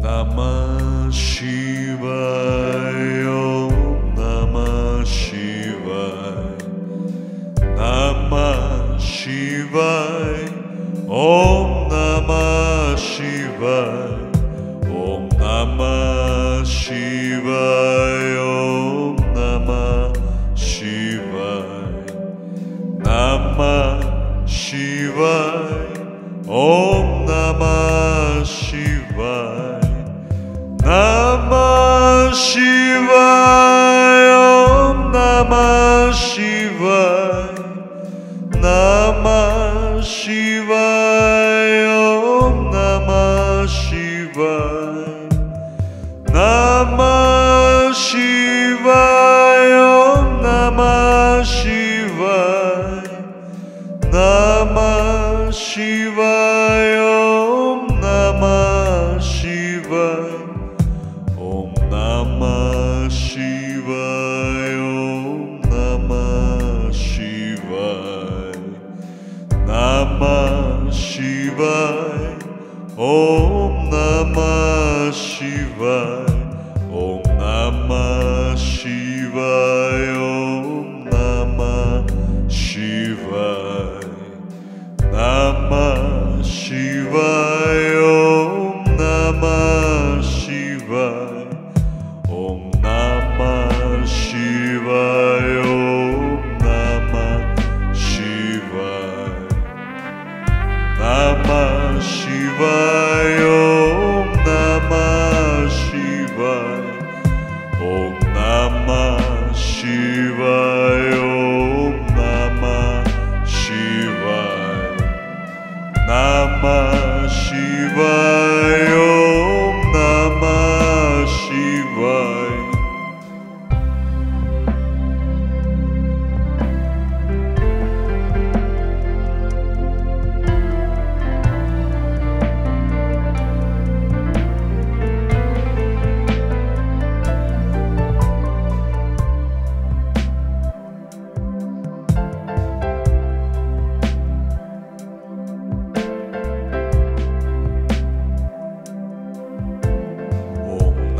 Namah Shivaya, Om Namah Shivaya, Namah Shivaya, Om Namah Shivaya, Om Namah Shivaya, Om Namah Shivaya, Namah Shivaya, Om Namah Shivaya, Namah Shivaya, Om Namah Shivaya, Namah Shivaya, Om Namah Shivaya, Namah Shivaya, Om Namah Shivaya, Namah Shivaya, Om Namah Shivaya, Om Namah Shivaya, Om Namah Shivaya, Namah Shivaya, Om Namah Shivaya, Om Namah Shivaya, Om Namah Shivaya, Namah Shivaya, Om Namah Shivaya, Om Namah Shivaya, Om Namah Shivaya, Namah Shivaya, Om Namah Shivaya, Om Namah Shivaya, Om Namah Shivaya, Namah Shivaya, Om Namah Shivaya.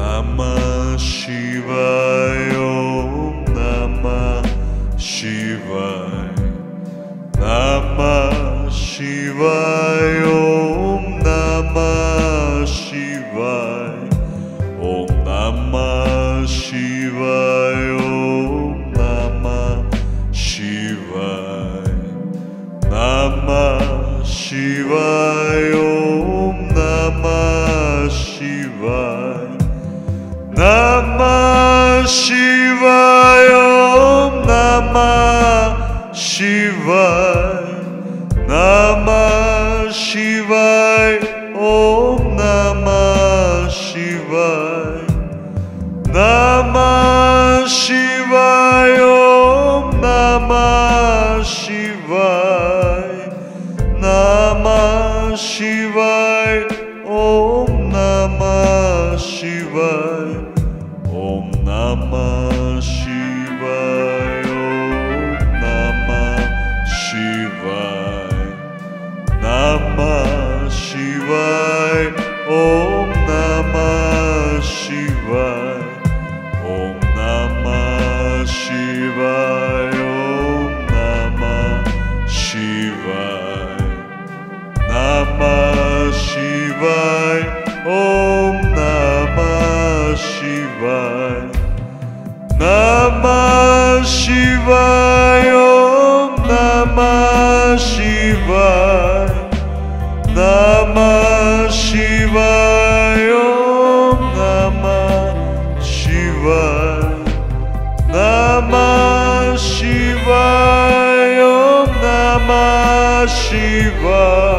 Namah Shivaya, Om Namah Shivaya, Namah Shivaya, Om Namah Shivaya, Om Namah Shivaya, Om Namah Shivaya, Namah Shivaya, Om Namah Shivaya, Namah Shivaya, Om Namah Shivaya, Namah Shivaya, Om Namah Shivaya, Namah Shivaya, Om Namah Shivaya, Namah Shivaya, Om Namah Shivaya, Om Namah Shivaya, Om Namah Shivaya, Om Namah Shivaya, Om Namah Shivaya, Namah Shivaya, Om Namah Shivaya, Namah Shivaya, Om Namah Shivaya, Namah Shivaya, Om Namah Shivaya, Namah Shivaya, Om Namah Shivaya.